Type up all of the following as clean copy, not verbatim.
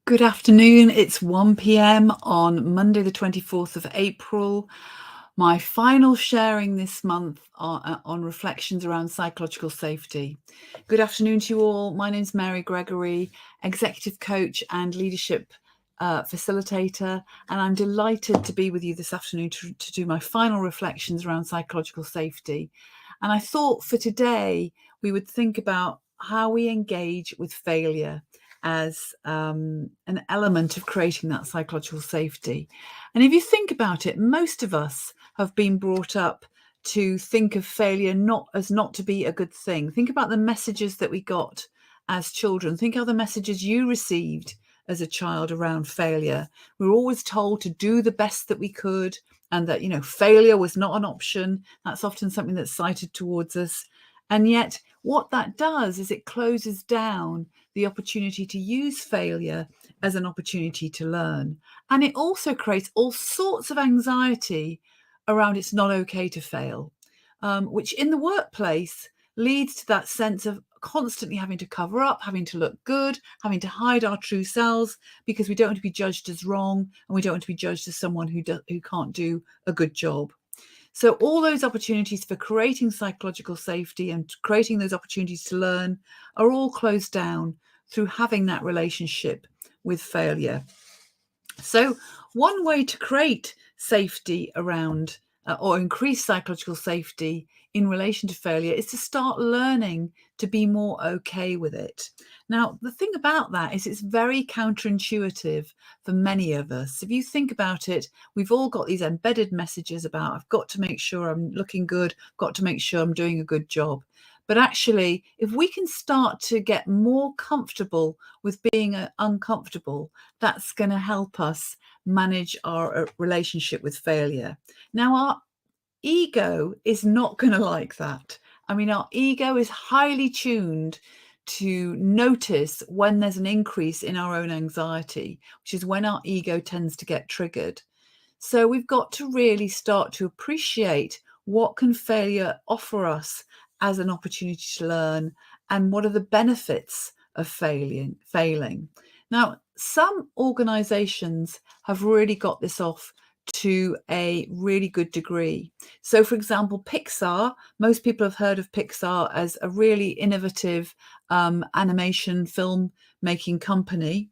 Good afternoon. It's 1 p.m. on Monday, the 24th of April. My final sharing this month on reflections around psychological safety. Good afternoon to you all. My name's Mary Gregory, executive coach and leadership facilitator, and I'm delighted to be with you this afternoon to do my final reflections around psychological safety. And I thought for today we would think about how we engage with failure as an element of creating that psychological safety. And if you think about it, most of us have been brought up to think of failure not to be a good thing. Think about the messages that we got as children. Think how the messages you received as a child around failure. We were always told to do the best that we could, and that, failure was not an option. That's often something that's cited towards us. And yet what that does is it closes down the opportunity to use failure as an opportunity to learn. And it also creates all sorts of anxiety around it's not okay to fail, which in the workplace leads to that sense of constantly having to cover up, having to look good, having to hide our true selves because we don't want to be judged as wrong, and we don't want to be judged as someone who can't do a good job. So all those opportunities for creating psychological safety and creating those opportunities to learn are all closed down through having that relationship with failure. So one way to create safety around or increase psychological safety in relation to failure is to start learning to be more okay with it. Now, the thing about that is it's very counterintuitive for many of us. If you think about it, we've all got these embedded messages about I've got to make sure I'm looking good, I've got to make sure I'm doing a good job. But actually, if we can start to get more comfortable with being uncomfortable, that's going to help us manage our relationship with failure. Now, our ego is not going to like that. I mean, our ego is highly tuned to notice when there's an increase in our own anxiety, which is when our ego tends to get triggered. So we've got to really start to appreciate what can failure offer us as an opportunity to learn, and what are the benefits of failing. Now, some organizations have really got this off to a really good degree. So, for example, Pixar, most people have heard of Pixar as a really innovative animation film making company.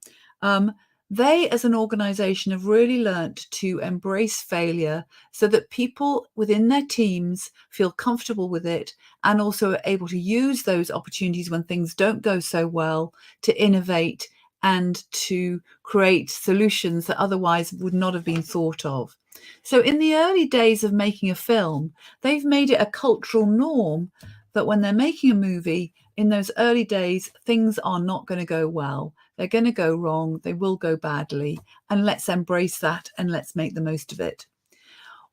They, as an organization, have really learnt to embrace failure so that people within their teams feel comfortable with it, and also are able to use those opportunities when things don't go so well to innovate and to create solutions that otherwise would not have been thought of. So in the early days of making a film, they've made it a cultural norm that when they're making a movie, in those early days, things are not going to go well. They're going to go wrong. They will go badly. And let's embrace that and let's make the most of it.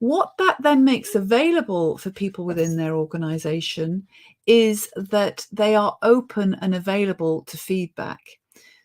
What that then makes available for people within their organization is that they are open and available to feedback.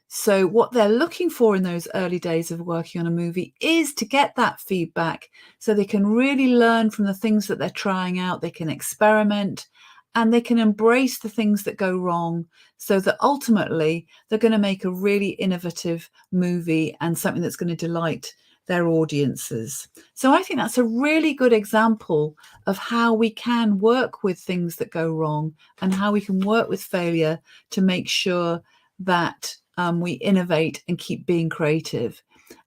So what they're looking for in those early days of working on a movie is to get that feedback so they can really learn from the things that they're trying out. They can experiment and they can embrace the things that go wrong, so that ultimately they're going to make a really innovative movie and something that's going to delight their audiences. So I think that's a really good example of how we can work with things that go wrong and how we can work with failure to make sure that we innovate and keep being creative.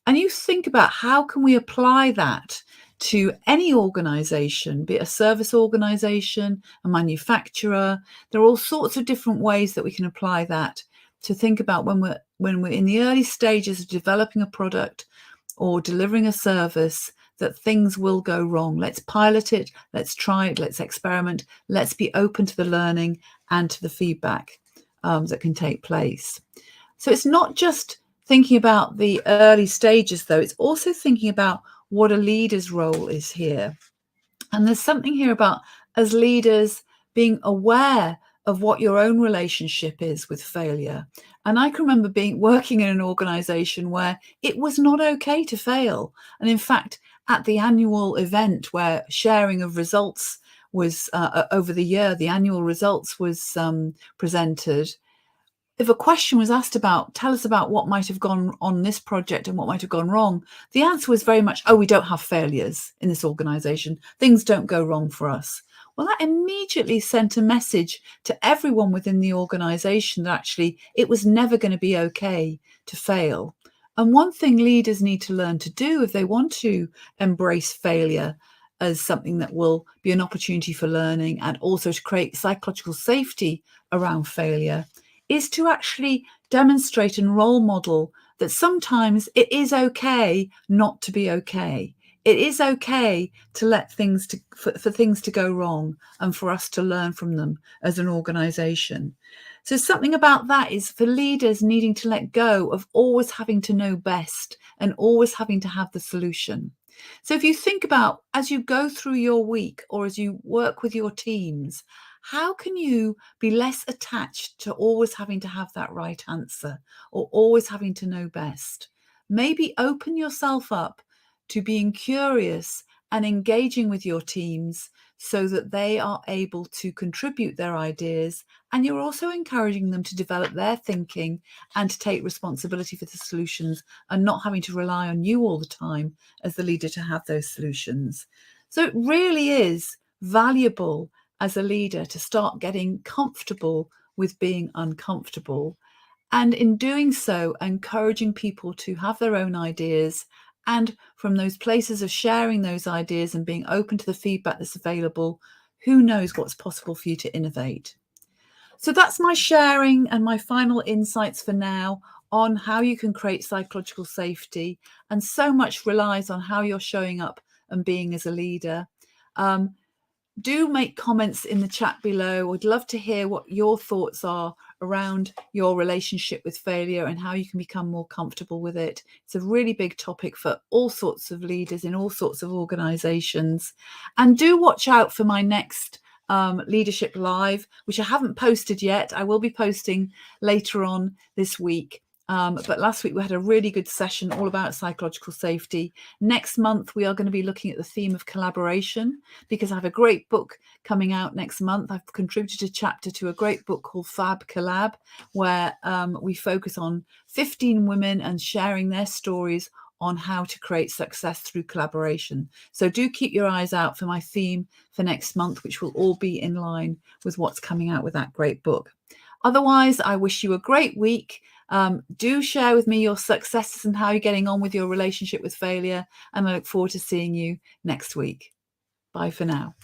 And you think about how can we apply that to any organization, be it a service organization, a manufacturer. There are all sorts of different ways that we can apply that to think about when we're in the early stages of developing a product or delivering a service, that things will go wrong. Let's pilot it, let's try it, let's experiment, let's be open to the learning and to the feedback that can take place. So it's not just thinking about the early stages, though, it's also thinking about what a leader's role is here. And there's something here about, as leaders, being aware of what your own relationship is with failure. And I can remember working in an organization where it was not okay to fail. And in fact, at the annual event where sharing of results was over the year, the annual results was presented, if a question was asked about, tell us about what might have gone on this project and what might have gone wrong, the answer was very much, oh, we don't have failures in this organization. Things don't go wrong for us. Well, that immediately sent a message to everyone within the organization that actually it was never going to be okay to fail. And one thing leaders need to learn to do if they want to embrace failure as something that will be an opportunity for learning and also to create psychological safety around failure is to actually demonstrate and role model that sometimes it is okay not to be okay. It is okay to let things for things to go wrong and for us to learn from them as an organization. So something about that is for leaders needing to let go of always having to know best and always having to have the solution. So if you think about as you go through your week or as you work with your teams, how can you be less attached to always having to have that right answer or always having to know best? Maybe open yourself up to being curious and engaging with your teams so that they are able to contribute their ideas, and you're also encouraging them to develop their thinking and to take responsibility for the solutions and not having to rely on you all the time as the leader to have those solutions. So it really is valuable as a leader to start getting comfortable with being uncomfortable. And in doing so, encouraging people to have their own ideas. And from those places of sharing those ideas and being open to the feedback that's available, who knows what's possible for you to innovate. So that's my sharing and my final insights for now on how you can create psychological safety. And so much relies on how you're showing up and being as a leader. Do make comments in the chat below. Would love to hear what your thoughts are around your relationship with failure and how you can become more comfortable with it. It's a really big topic for all sorts of leaders in all sorts of organizations. And do watch out for my next Leadership Live, which I haven't posted yet. I will be posting later on this week. But last week we had a really good session all about psychological safety. Next month, we are going to be looking at the theme of collaboration because I have a great book coming out next month. I've contributed a chapter to a great book called Fab Collab, where we focus on 15 women and sharing their stories on how to create success through collaboration. So do keep your eyes out for my theme for next month, which will all be in line with what's coming out with that great book. Otherwise, I wish you a great week. Do share with me your successes and how you're getting on with your relationship with failure. And I look forward to seeing you next week. Bye for now.